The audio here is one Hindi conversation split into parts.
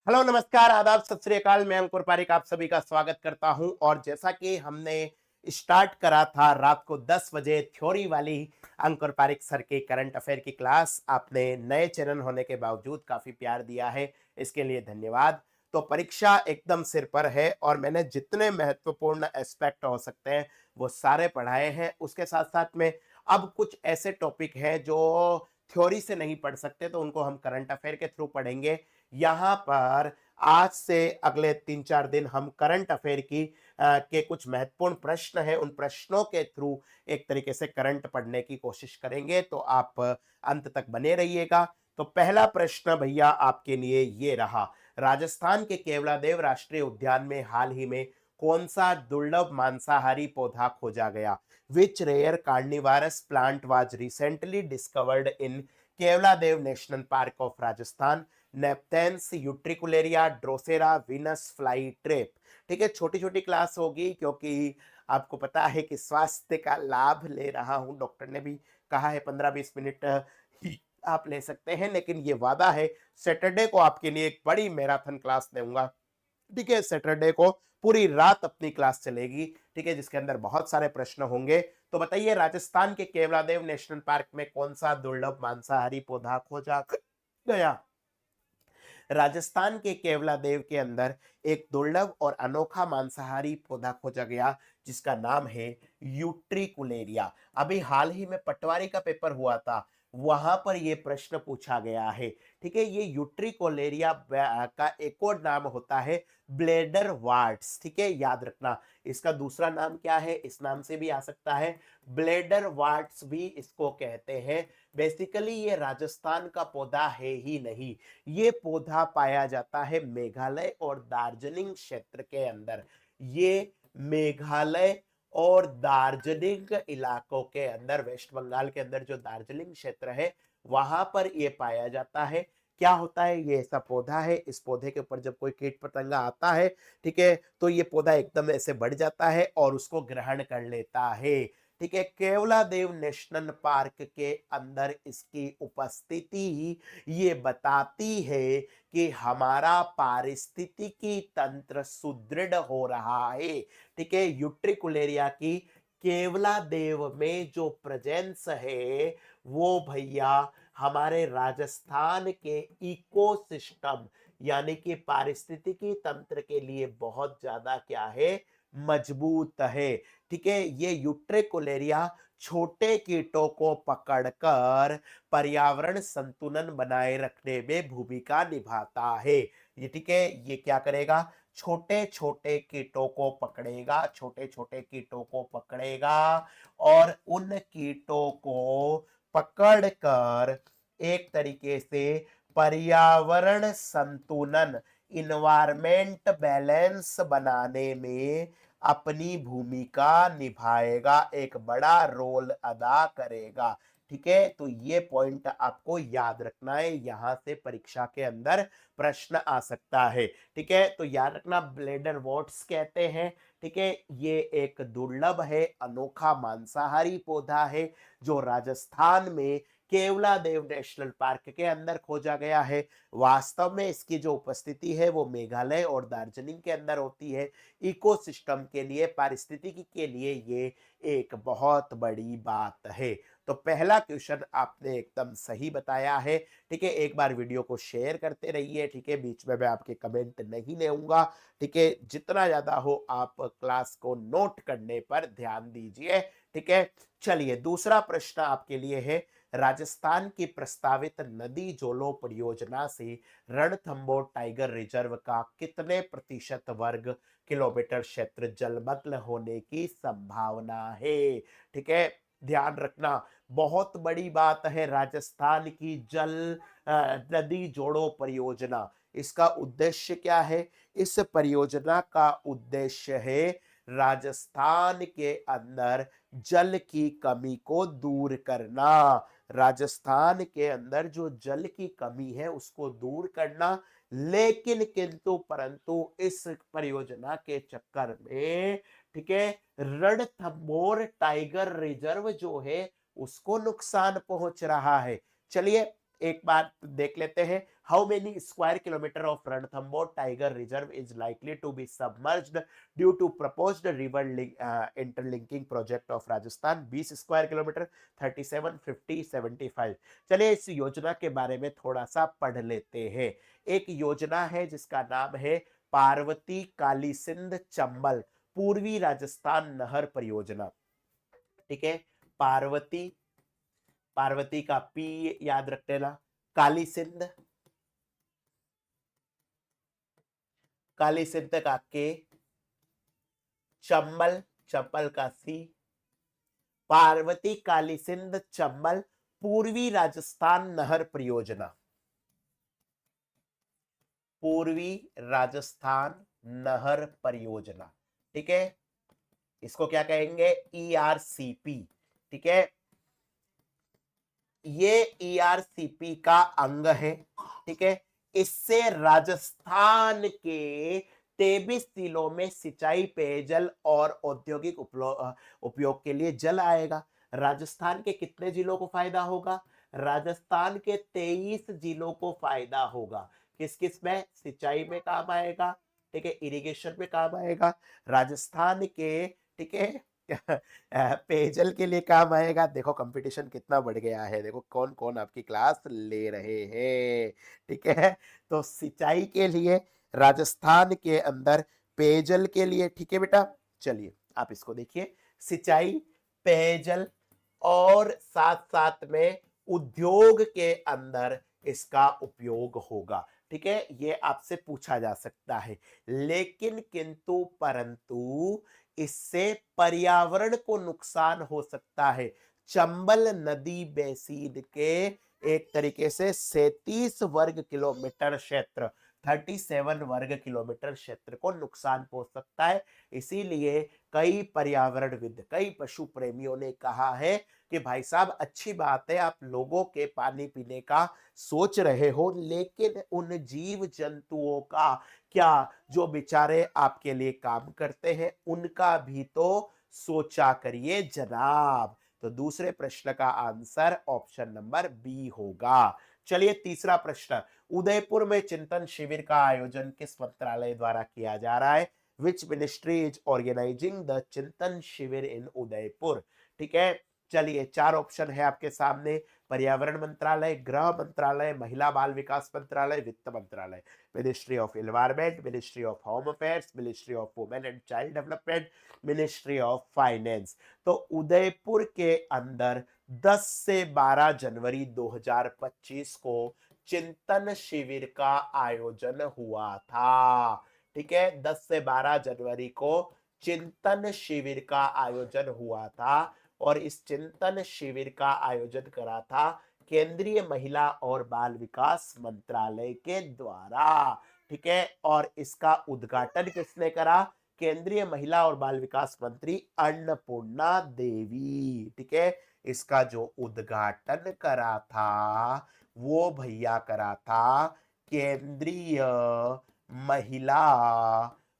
हेलो, नमस्कार, आदाब, सत श्री अकाल। मैं अंकुर पारिक आप सभी का स्वागत करता हूं। और जैसा कि हमने स्टार्ट करा था रात को 10 बजे थ्योरी वाली अंकुर पारिक सर की करंट अफेयर की क्लास, आपने नए चैनल होने के बावजूद काफी प्यार दिया है, इसके लिए धन्यवाद। तो परीक्षा एकदम सिर पर है और मैंने जितने महत्वपूर्ण एस्पेक्ट हो सकते हैं वो सारे पढ़ाए हैं। उसके साथ साथ में अब कुछ ऐसे टॉपिक हैं जो थ्योरी से नहीं पढ़ सकते, तो उनको हम करंट अफेयर के थ्रू पढ़ेंगे। यहाँ पर आज से अगले 3-4 दिन हम करंट अफेयर के कुछ महत्वपूर्ण प्रश्न हैं, उन प्रश्नों के थ्रू एक तरीके से करंट पढ़ने की कोशिश करेंगे, तो आप अंत तक बने रहिएगा। तो पहला प्रश्न भैया आपके लिए ये रहा। राजस्थान के केवलादेव राष्ट्रीय उद्यान में हाल ही में कौन सा दुर्लभ मांसाहारी पौधा खोजा गया? Which rare carnivorous plant was recently discovered in Keoladeo National Park of Rajasthan? Nepenthes, Utricularia, Drosera, Venus fly trap. ठीक है, छोटी छोटी क्लास होगी क्योंकि आपको पता है कि स्वास्थ्य का लाभ ले रहा हूं। डॉक्टर ने भी कहा है 15-20 मिनट ही आप ले सकते हैं, लेकिन ये वादा है सैटरडे को आपके लिए एक बड़ी मैराथन क्लास दूंगा। ठीक है, सैटरडे को पूरी रात अपनी क्लास चलेगी, ठीक है, जिसके अंदर बहुत सारे प्रश्न होंगे। तो बताइए, राजस्थान के केवलादेव नेशनल पार्क में कौन सा दुर्लभ मांसाहारी पौधा खोजा गया? राजस्थान के केवलादेव के अंदर एक दुर्लभ और अनोखा मांसाहारी पौधा खोजा गया जिसका नाम है यूट्रिकुलेरिया। अभी हाल ही में पटवारी का पेपर हुआ था, वहां पर यह प्रश्न पूछा गया है। ठीक है, ये यूट्रिकोलेरिया का एक और नाम होता है ब्लेडर वार्ट्स। ठीक है, याद रखना। इसका दूसरा नाम क्या है, इस नाम से भी आ सकता है, ब्लेडर वार्ट्स भी इसको कहते हैं। बेसिकली ये राजस्थान का पौधा है ही नहीं, ये पौधा पाया जाता है मेघालय और दार्जिलिंग क्षेत्र के अंदर। ये मेघालय और दार्जिलिंग इलाकों के अंदर, वेस्ट बंगाल के अंदर जो दार्जिलिंग क्षेत्र है वहां पर ये पाया जाता है। क्या होता है, ये ऐसा पौधा है, इस पौधे के ऊपर जब कोई कीट पतंगा आता है, ठीक है, तो ये पौधा एकदम ऐसे बढ़ जाता है और उसको ग्रहण कर लेता है। ठीक है, केवलादेव नेशनल पार्क के अंदर इसकी उपस्थिति ये बताती है कि हमारा पारिस्थितिकी तंत्र सुदृढ़ हो रहा है। ठीक है, यूट्रिकुलेरिया की केवलादेव में जो प्रेजेंस है वो भैया हमारे राजस्थान के इकोसिस्टम यानी कि पारिस्थितिकी तंत्र के लिए बहुत ज्यादा क्या है, मजबूत है। ठीक है, ये यूट्रिकुलेरिया छोटे कीटों को पकड़कर पर्यावरण संतुलन बनाए रखने में भूमिका निभाता है। ये ठीक है, ये क्या करेगा, छोटे छोटे कीटों को पकड़ेगा, छोटे छोटे कीटों को पकड़ेगा और उन कीटों को पकड़कर एक तरीके से पर्यावरण संतुलन, इन्वायरमेंट बैलेंस बनाने में अपनी भूमिका निभाएगा, एक बड़ा रोल अदा करेगा। ठीक है, तो ये पॉइंट आपको याद रखना है, यहां से परीक्षा के अंदर प्रश्न आ सकता है। ठीक है, तो याद रखना, ब्लेडर वॉट्स कहते हैं। ठीक है, ये एक दुर्लभ है, अनोखा मांसाहारी पौधा है जो राजस्थान में केवलादेव नेशनल पार्क के अंदर खोजा गया है। वास्तव में इसकी जो उपस्थिति है वो मेघालय और दार्जिलिंग के अंदर होती है। इकोसिस्टम के लिए, पारिस्थितिकी के लिए ये एक बहुत बड़ी बात है। तो पहला क्वेश्चन आपने एकदम सही बताया है। ठीक है, एक बार वीडियो को शेयर करते रहिए। ठीक है, बीच में मैं आपके कमेंट नहीं लेऊंगा। ठीक है, जितना ज्यादा हो आप क्लास को नोट करने पर ध्यान दीजिए। ठीक है, चलिए दूसरा प्रश्न आपके लिए है। राजस्थान की प्रस्तावित नदी जोलो परियोजना से रणथंबोर टाइगर रिजर्व का कितने प्रतिशत वर्ग किलोमीटर क्षेत्र जलमग्न होने की संभावना है? ठीक है, ध्यान रखना, बहुत बड़ी बात है राजस्थान की नदी जोड़ो परियोजना। इसका उद्देश्य क्या है? इस परियोजना का उद्देश्य है राजस्थान के अंदर जल की कमी को दूर करना। राजस्थान के अंदर जो जल की कमी है उसको दूर करना। लेकिन किंतु परंतु इस परियोजना के चक्कर में, ठीक है, रणथंभौर टाइगर रिजर्व जो है उसको नुकसान पहुंच रहा है। चलिए एक बात देख लेते हैं, how many square kilometre of Ranthambore tiger reserve is likely to be submerged due to proposed river interlinking project of Rajasthan? 20 square kilometre, 37, 50, 75। चलिए इस योजना के बारे में थोड़ा सा पढ़ लेते हैं। एक योजना है जिसका नाम है पार्वती कालीसिंध चंबल पूर्वी राजस्थान नहर परियोजना। ठीक है, पार्वती, पार्वती का पी याद रख लेना, कालीसिंध, कालीसिंध का के, चंबल, चंबल का सी, पार्वती कालीसिंध चंबल पूर्वी राजस्थान नहर परियोजना, पूर्वी राजस्थान नहर परियोजना। ठीक है, इसको क्या कहेंगे? ERCP। ठीक है, ये ERCP का अंग है। ठीक है, इससे राजस्थान के 23 जिलों में सिंचाई, पेयजल और औद्योगिक उपयोग के लिए जल आएगा। राजस्थान के कितने जिलों को फायदा होगा? राजस्थान के 23 जिलों को फायदा होगा। किस किस में? सिंचाई में काम आएगा, ठीक है, इरिगेशन में काम आएगा, राजस्थान के, ठीक है, पेयजल के लिए काम आएगा। देखो कंपटीशन कितना बढ़ गया है, देखो कौन कौन आपकी क्लास ले रहे हैं। ठीक है, तो सिंचाई के लिए राजस्थान के अंदर, पेयजल के लिए, ठीक है बेटा। चलिए आप इसको देखिए, सिंचाई, पेयजल और साथ साथ में उद्योग के अंदर इसका उपयोग होगा। ठीक है, ये आपसे पूछा जा सकता है। लेकिन किंतु परंतु इससे पर्यावरण को नुकसान हो सकता है। चंबल नदी बेसिन के एक तरीके से 37 वर्ग किलोमीटर क्षेत्र, 37 वर्ग किलोमीटर क्षेत्र को नुकसान पहुंच सकता है। इसीलिए कई पर्यावरणविद, कई पशु प्रेमियों ने कहा है कि भाई साहब अच्छी बात है आप लोगों के पानी पीने का सोच रहे हो, लेकिन उन जीव जंतुओं का क्या, जो बेचारे आपके लिए काम करते हैं, उनका भी तो सोचा करिए जनाब। तो दूसरे प्रश्न का आंसर ऑप्शन नंबर बी होगा। चलिए तीसरा प्रश्न, उदयपुर में चिंतन शिविर का आयोजन किस मंत्रालय द्वारा किया जा रहा है? Which ministry is organising the चिंतन शिविर इन उदयपुर? ठीक है, चलिए चार ऑप्शन है आपके सामने, पर्यावरण मंत्रालय, गृह मंत्रालय, महिला बाल विकास मंत्रालय, वित्त मंत्रालय। Ministry of environment, ministry of home affairs, ministry of women and child development, ministry of finance. तो उदयपुर के अंदर 10 से 12 जनवरी 2025 को चिंतन शिविर का आयोजन हुआ था। ठीक है, 10 से 12 जनवरी को चिंतन शिविर का आयोजन हुआ था और इस चिंतन शिविर का आयोजन करा था केंद्रीय महिला और बाल विकास मंत्रालय के द्वारा। ठीक है, और इसका उद्घाटन किसने करा? केंद्रीय महिला और बाल विकास मंत्री अन्नपूर्णा देवी। ठीक है, इसका जो उद्घाटन करा था वो भैया करा था केंद्रीय महिला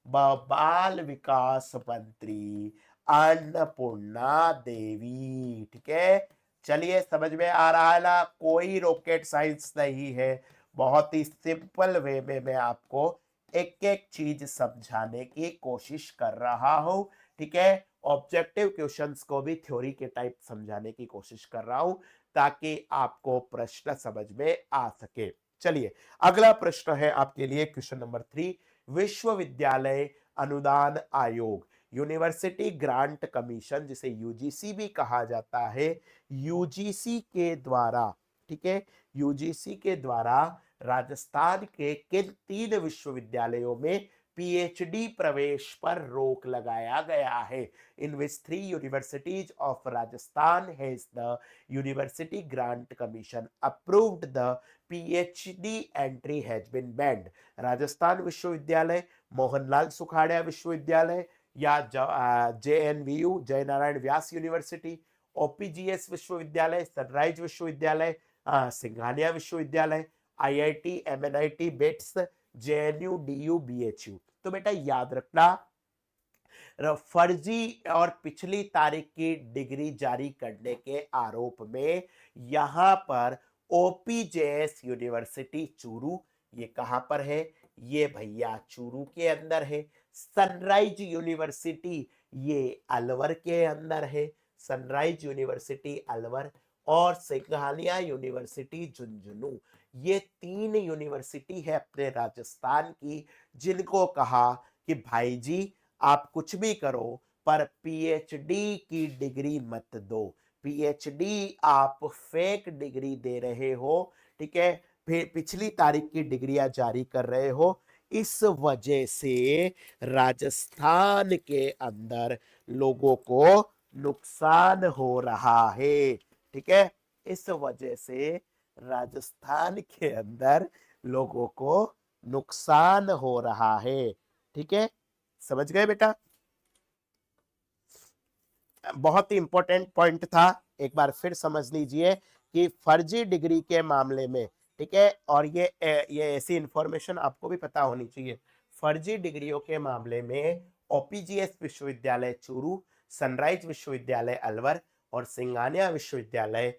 बाल विकास मंत्री अन्नपूर्णा देवी। ठीक है, चलिए समझ में आ रहा है ना, कोई रॉकेट साइंस नहीं है, बहुत ही सिंपल वे में मैं आपको एक एक चीज समझाने की कोशिश कर रहा हूं। ठीक है, ऑब्जेक्टिव क्वेश्चंस को भी थ्योरी के टाइप समझाने की कोशिश कर रहा हूं ताकि आपको प्रश्न समझ में आ सके। चलिए अगला प्रश्न है आपके लिए क्वेश्चन नंबर 3, विश्वविद्यालय अनुदान आयोग, यूनिवर्सिटी ग्रांट कमीशन जिसे यूजीसी भी कहा जाता है, यूजीसी के द्वारा, ठीक है, यूजीसी के द्वारा राजस्थान के किन 3 विश्वविद्यालयों में पीएचडी प्रवेश पर रोक लगाया गया है? In which 3 universities of Rajasthan has the university grant commission approved the PhD entry has been banned? Rajasthan विश्वविद्यालय, मोहनलाल सुखाड़िया विश्वविद्यालय, या JNVU Jai Narayan Vyas university, OPGS विश्वविद्यालय, सनराइज विश्वविद्यालय, सिंघानिया विश्वविद्यालय, IIT MNIT BITS, JNU DU BHU। तो बेटा याद रखना, फर्जी और पिछली तारीख की डिग्री जारी करने के आरोप में यहां पर ओपीजेएस यूनिवर्सिटी चूरू, ये कहां पर है? ये भैया चूरू के अंदर है। सनराइज यूनिवर्सिटी ये अलवर के अंदर है, सनराइज यूनिवर्सिटी अलवर। और सिंघानिया यूनिवर्सिटी झुंझुनू, ये 3 यूनिवर्सिटी है अपने राजस्थान की, जिनको कहा कि भाई जी आप कुछ भी करो पर पीएचडी की डिग्री मत दो, पीएचडी आप फेक डिग्री दे रहे हो, ठीक है, फिर पिछली तारीख की डिग्रियां जारी कर रहे हो। इस वजह से राजस्थान के अंदर लोगों को नुकसान हो रहा है, ठीक है, इस वजह से राजस्थान के अंदर लोगों को नुकसान हो रहा है, ठीक है, समझ गए बेटा? बहुत ही इंपॉर्टेंट पॉइंट था, एक बार फिर समझ लीजिए कि फर्जी डिग्री के मामले में, ठीक है, और ये ऐसी इंफॉर्मेशन आपको भी पता होनी चाहिए, फर्जी डिग्रियों के मामले में ओपीजीएस विश्वविद्यालय चूरू, सनराइज विश्वविद्यालय अलवर और सिंघानिया विश्वविद्यालय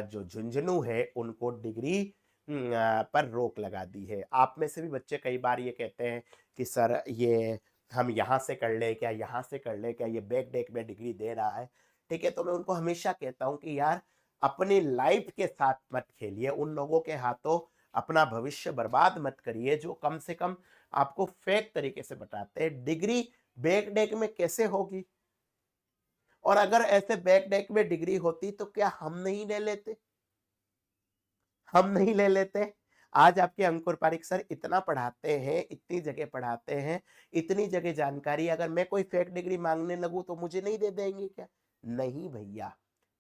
जो झुंझुनू है, उनको डिग्री पर रोक लगा दी है। आप में से भी बच्चे कई बार ये कहते हैं कि सर ये हम यहाँ से कर ले क्या, यहाँ से कर ले क्या, ये बैक डेक में डिग्री दे रहा है, ठीक है, तो मैं उनको हमेशा कहता हूँ कि यार अपनी लाइफ के साथ मत खेलिए, उन लोगों के हाथों अपना भविष्य बर्बाद मत करिए जो कम से कम आपको फेक तरीके से बताते हैं। डिग्री बैक डेक में कैसे होगी? और अगर ऐसे बैक डेक में डिग्री होती तो क्या हम नहीं ले लेते? हम नहीं ले लेते? आज आपके अंकुर पारिक सर इतना पढ़ाते हैं, इतनी जगह पढ़ाते हैं, इतनी जगह जानकारी, अगर मैं कोई फेक डिग्री मांगने लगूं तो मुझे नहीं दे देंगे क्या? नहीं भैया,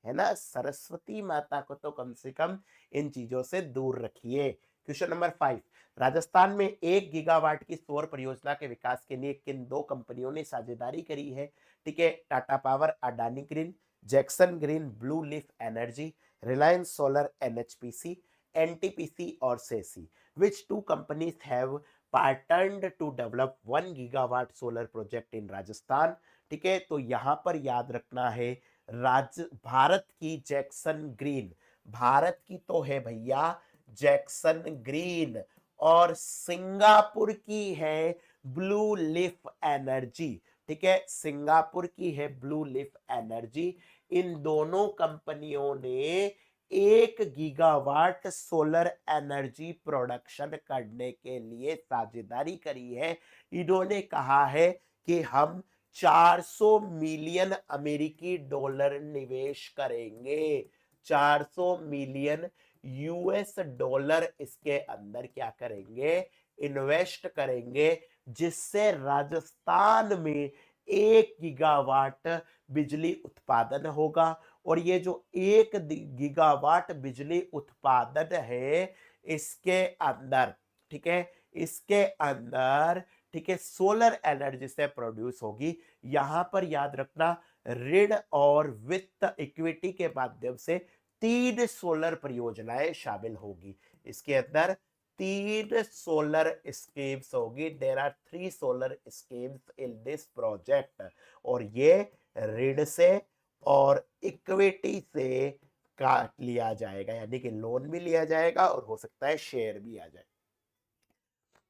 है ना, सरस्वती माता को तो कम से कम इन चीजों से दूर रखिए। क्वेश्चन नंबर 5, राजस्थान में 1 गीगावाट की सौर परियोजना के विकास के लिए किन 2 कंपनियों ने साझेदारी करी है? ठीक है, Tata power Adani green, Jackson green blue leaf energy, Reliance solar NHPC, NTPC और SECI. Which 2 companies have partnered to develop 1 gigawatt solar project in Rajasthan? ठीक है, तो यहां पर याद रखना है भारत की जैक्सन ग्रीन, भारत की तो है भैया जैक्सन ग्रीन, और सिंगापुर की है ब्लू लिफ एनर्जी, ठीक है, सिंगापुर की है ब्लू लिफ एनर्जी। इन दोनों कंपनियों ने 1 गीगावाट सोलर एनर्जी प्रोडक्शन करने के लिए साझेदारी करी है। इन्होंने कहा है कि हम 400 मिलियन अमेरिकी डॉलर निवेश करेंगे, 400 मिलियन यूएस डॉलर इसके अंदर क्या करेंगे? इन्वेस्ट करेंगे, जिससे राजस्थान में 1 गीगावाट बिजली उत्पादन होगा। और ये जो 1 गीगावाट बिजली उत्पादन है, इसके अंदर, ठीक है, इसके अंदर, ठीक है, सोलर एनर्जी से प्रोड्यूस होगी। यहां पर याद रखना ऋण और वित्त इक्विटी के माध्यम से 3 सोलर परियोजनाएं शामिल होगी। इसके अंदर 3 सोलर स्कीम्स होगी। There are 3 solar schemes in this project, और ये ऋण से और इक्विटी से काट लिया जाएगा, यानी कि लोन भी लिया जाएगा और हो सकता है शेयर भी आ जाए।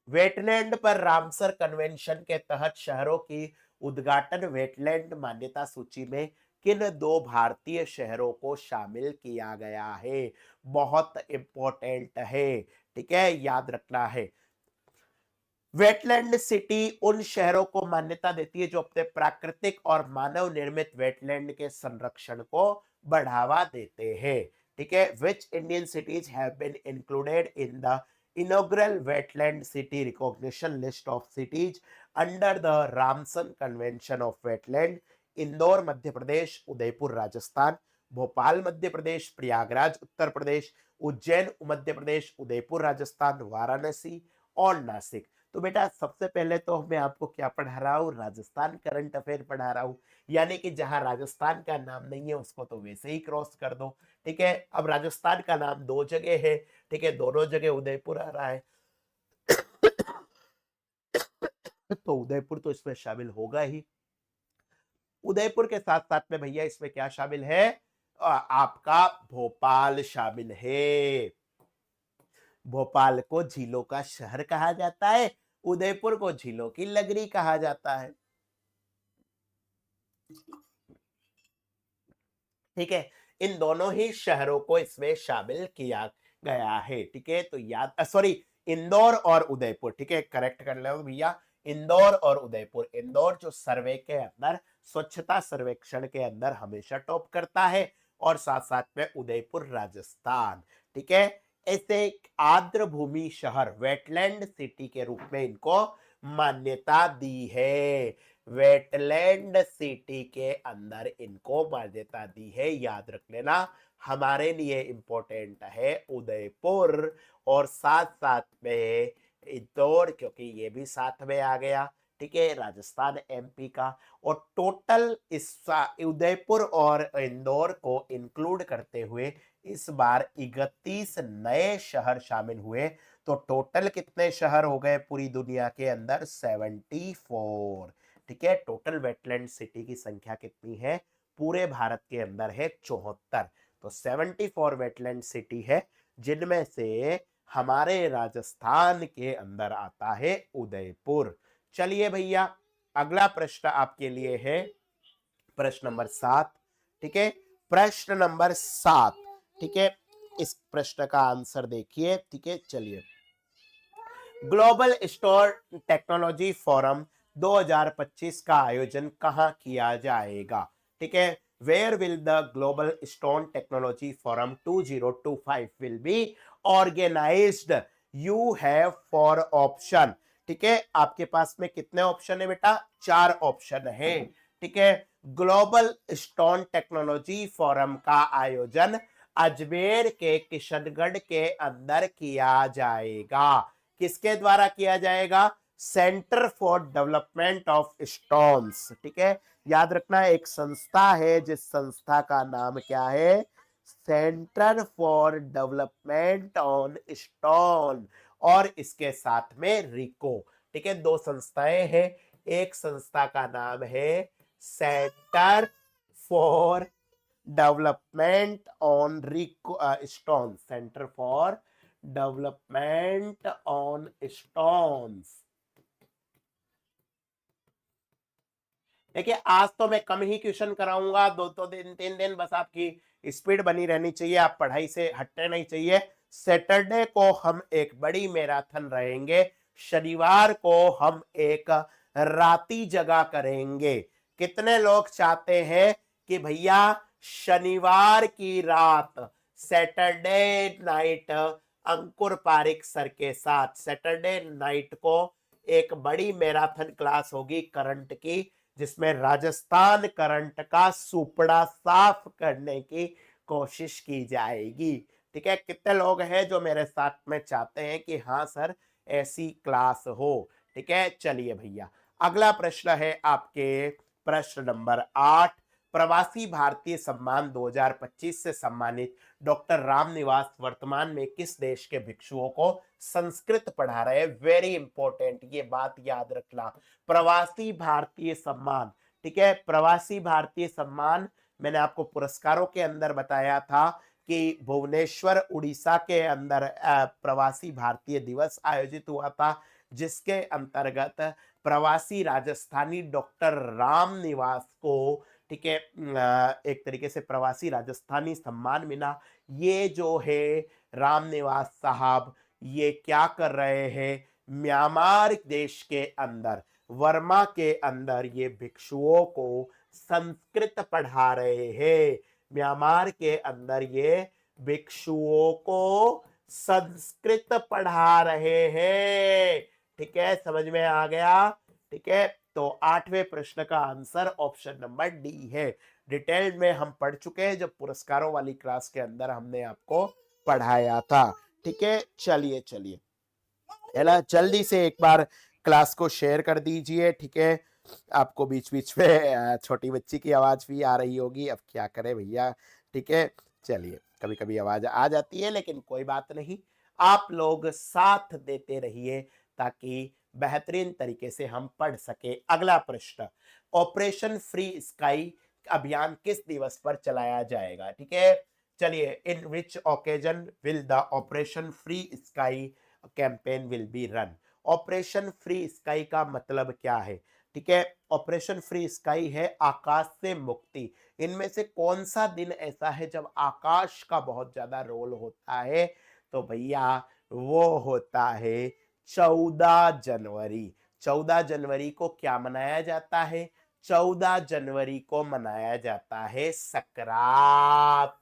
वेटलैंड पर रामसर कन्वेंशन के तहत शहरों की उद्घाटन वेटलैंड मान्यता सूची में किन 2 भारतीय शहरों को शामिल किया गया है? बहुत इंपॉर्टेंट है, ठीक है, याद रखना है। वेटलैंड सिटी उन शहरों को मान्यता देती है जो अपने प्राकृतिक और मानव निर्मित वेटलैंड के संरक्षण को बढ़ावा देते हैं, ठीक है। Which Indian cities have been included in the inaugural wetland city recognition list of cities under the Ramsar Convention of Wetland? Indore Madhya Pradesh, Udaipur Rajasthan, Bhopal Madhya Pradesh, Prayagraj Uttar Pradesh, Ujjain Madhya Pradesh, Udaipur Rajasthan, Varanasi और नासिक। तो बेटा सबसे पहले तो मैं आपको क्या पढ़ा रहा हूँ? राजस्थान करंट अफेयर पढ़ा रहा हूँ, यानी कि जहां राजस्थान का नाम नहीं है उसको तो वैसे ही क्रॉस कर दो, ठीक है। अब राजस्थान का नाम 2 जगह है, ठीक है, दोनों जगह उदयपुर आ रहा है तो उदयपुर तो इसमें शामिल होगा ही। उदयपुर के साथ साथ में भैया इसमें क्या शामिल है? आपका भोपाल शामिल है। भोपाल को झीलों का शहर कहा जाता है, उदयपुर को झीलों की नगरी कहा जाता है। ठीक है, इन दोनों ही शहरों को इसमें शामिल किया गया है। ठीक है, तो याद सॉरी, इंदौर और उदयपुर। ठीक है, करेक्ट कर लो भैया, इंदौर और उदयपुर। इंदौर जो सर्वे के अंदर, स्वच्छता सर्वेक्षण के अंदर हमेशा टॉप करता है, और साथ साथ में उदयपुर राजस्थान। ठीक है, ऐसे आर्द्र भूमि शहर, वेटलैंड सिटी के रूप में इनको मान्यता दी है। वेटलैंड सिटी के अंदर इनको मान्यता दी है, याद रख लेना। हमारे लिए इंपॉर्टेंट है उदयपुर, और साथ साथ में इंदौर, क्योंकि ये भी साथ में आ गया। ठीक है, राजस्थान एमपी का। और टोटल इस उदयपुर और इंदौर को इंक्लूड करते हुए इस बार 31 नए शहर शामिल हुए। तो टोटल कितने शहर हो गए पूरी दुनिया के अंदर? 74। ठीक है, टोटल वेटलैंड सिटी की संख्या कितनी है पूरे भारत के अंदर? है 74। तो 74 वेटलैंड सिटी है, जिनमें से हमारे राजस्थान के अंदर आता है उदयपुर। चलिए भैया, अगला प्रश्न आपके लिए है प्रश्न नंबर 7। ठीक है, प्रश्न नंबर 7। ठीक है, इस प्रश्न का आंसर देखिए। ठीक है, चलिए, ग्लोबल स्टोर टेक्नोलॉजी फोरम 2025 का आयोजन कहां किया जाएगा? ठीक है, where will the global stone technology forum 2025 will be organised? You have 4 option. ठीक है, आपके पास में कितने ऑप्शन है बेटा? 4 ऑप्शन है। ठीक है, ग्लोबल स्टोन टेक्नोलॉजी फोरम का आयोजन अजमेर के किशनगढ़ के अंदर किया जाएगा। किसके द्वारा किया जाएगा? Centre for development of stones. ठीक है, याद रखना, एक संस्था है जिस संस्था का नाम क्या है? Centre for development on stone, और इसके साथ में रिको। ठीक है, 2 संस्थाएं हैं। एक संस्था का नाम है centre for development on RIICO stone, centre for development on stones. देखिए, आज तो मैं कम ही क्वेश्चन कराऊंगा, 2 दिन 3 दिन, बस आपकी स्पीड बनी रहनी चाहिए, आप पढ़ाई से हटने नहीं चाहिए। सैटरडे को हम एक बड़ी मैराथन रहेंगे, शनिवार को हम एक राती जगह करेंगे। कितने लोग चाहते हैं कि भैया शनिवार की रात, सैटरडे नाइट, अंकुर पारिक सर के साथ सैटरडे नाइट को एक बड़ी मैराथन क्लास होगी करंट की, जिसमें राजस्थान करंट का सुपड़ा साफ करने की कोशिश की जाएगी। ठीक है, कितने लोग हैं जो मेरे साथ में चाहते हैं कि हाँ सर ऐसी क्लास हो? ठीक है, चलिए भैया, अगला प्रश्न है आपके प्रश्न नंबर 8। प्रवासी भारतीय सम्मान 2025 से सम्मानित डॉक्टर रामनिवास वर्तमान में किस देश के भिक्षुओं को संस्कृत पढ़ा रहे हैं? वेरी इंपॉर्टेंट, ये बात याद रखना। प्रवासी भारतीय सम्मान। ठीक है, प्रवासी भारतीय सम्मान मैंने आपको पुरस्कारों के अंदर बताया था कि भुवनेश्वर उड़ीसा के अंदर प्रवासी भारतीय दिवस आयोजित हुआ था, जिसके अंतर्गत प्रवासी राजस्थानी डॉक्टर रामनिवास को, ठीक है, एक तरीके से प्रवासी राजस्थानी सम्मान मिला। ये जो है रामनिवास साहब, ये क्या कर रहे हैं? म्यांमार देश के अंदर, वर्मा के अंदर ये भिक्षुओं को संस्कृत पढ़ा रहे हैं। म्यांमार के अंदर ये भिक्षुओं को संस्कृत पढ़ा रहे हैं। ठीक है, समझ में आ गया? ठीक है, तो 8वें प्रश्न का आंसर ऑप्शन नंबर डी है। डिटेल में हम पढ़ चुके हैं जब पुरस्कारों वाली क्लास के अंदर हमने आपको पढ़ाया था। ठीक है, चलिए चलिए, है ना, जल्दी से एक बार क्लास को शेयर कर दीजिए। ठीक है, आपको बीच बीच में छोटी बच्ची की आवाज भी आ रही होगी, अब क्या करें भैया। ठीक है, चलिए, कभी कभी आवाज आ जाती है, लेकिन कोई बात नहीं, आप लोग साथ देते रहिए ताकि बेहतरीन तरीके से हम पढ़ सके। अगला प्रश्न, ऑपरेशन फ्री स्काई अभियान किस दिवस पर चलाया जाएगा? ठीक है, चलिए, in which occasion will the Operation Free Sky campaign will be run? Operation Free Sky का मतलब क्या है? ठीक है, ऑपरेशन फ्री स्काई है आकाश से मुक्ति। इनमें से कौन सा दिन ऐसा है जब आकाश का बहुत ज्यादा रोल होता है? तो भैया वो होता है 14 जनवरी। 14 जनवरी को क्या मनाया जाता है? 14 जनवरी को मनाया जाता है सकरात।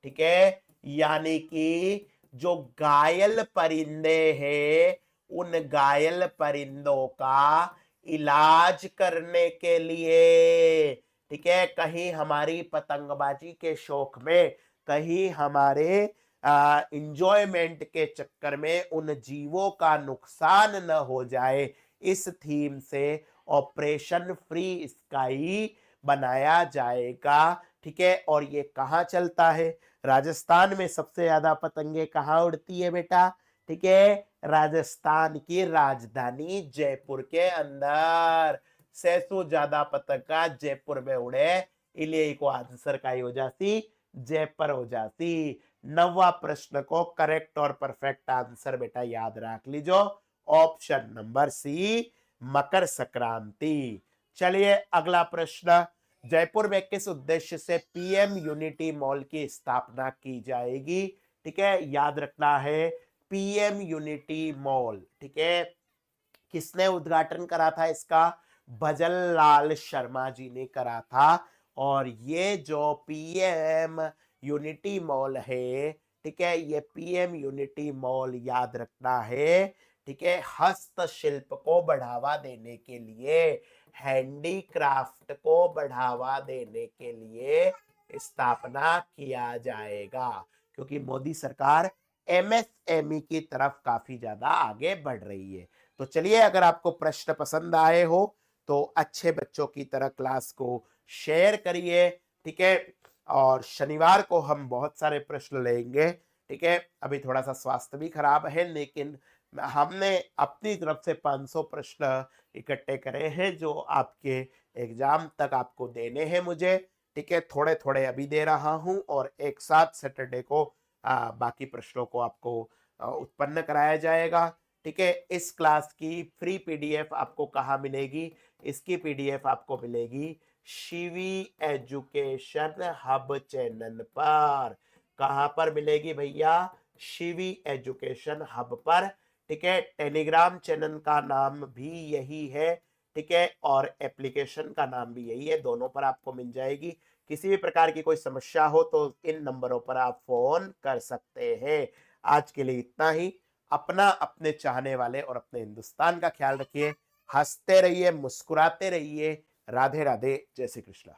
ठीक है, यानी कि जो घायल परिंदे हैं, उन घायल परिंदों का इलाज करने के लिए, ठीक है, कहीं हमारी पतंगबाजी के शौक में, कहीं हमारे इंजॉयमेंट के चक्कर में उन जीवों का नुकसान न हो जाए, इस थीम से ऑपरेशन फ्री स्काई बनाया जाएगा। ठीक है, और ये कहाँ चलता है? राजस्थान में सबसे ज्यादा पतंगे कहाँ उड़ती है बेटा? ठीक है, राजस्थान की राजधानी जयपुर के अंदर 600 ज्यादा पतंगा जयपुर में उड़े, इसलिए को आंसर का हो जाती जयपुर हो जाती। 9वां प्रश्न को करेक्ट और परफेक्ट आंसर बेटा याद रख लीजो, option number C, Makar Sankranti. चलिए अगला प्रश्न, जयपुर में किस उद्देश्य से पीएम यूनिटी मॉल की स्थापना की जाएगी? ठीक है, याद रखना है, पीएम यूनिटी मॉल। ठीक है, किसने उद्घाटन करा था इसका? भजन लाल शर्मा जी ने करा था। और ये जो पीएम यूनिटी मॉल है, ठीक है, ये पीएम यूनिटी मॉल याद रखना है, ठीक है, हस्तशिल्प को बढ़ावा देने के लिए, हैंडीक्राफ्ट को बढ़ावा देने के लिए स्थापना किया जाएगा, क्योंकि मोदी सरकार एमएसएमई की तरफ काफी ज्यादा आगे बढ़ रही है। तो चलिए, अगर आपको प्रश्न पसंद आए हो तो अच्छे बच्चों की तरह क्लास को शेयर करिए। ठीक है, और शनिवार को हम बहुत सारे प्रश्न लेंगे। ठीक है, अभी थोड़ा सा स्वास्थ्य भी खराब है, लेकिन हमने अपनी तरफ से 500 प्रश्न इकट्ठे करे हैं जो आपके एग्जाम तक आपको देने हैं मुझे। ठीक है, थोड़े थोड़े अभी दे रहा हूं और एक साथ सैटरडे को बाकी प्रश्नों को आपको उत्पन्न कराया जाएगा। ठीक है, इस क्लास की फ्री पीडीएफ आपको कहाँ मिलेगी? इसकी पीडीएफ आपको मिलेगी शिवी एजुकेशन हब चैनल पर। कहाँ पर मिलेगी भैया? शिवी एजुकेशन हब पर। ठीक है, टेलीग्राम चैनल का नाम भी यही है। ठीक है, और एप्लीकेशन का नाम भी यही है, दोनों पर आपको मिल जाएगी। किसी भी प्रकार की कोई समस्या हो तो इन नंबरों पर आप फोन कर सकते हैं। आज के लिए इतना ही। अपना, अपने चाहने वाले और अपने हिंदुस्तान का ख्याल रखिए। हंसते रहिए, मुस्कुराते रहिए। राधे राधे, जय श्री कृष्ण।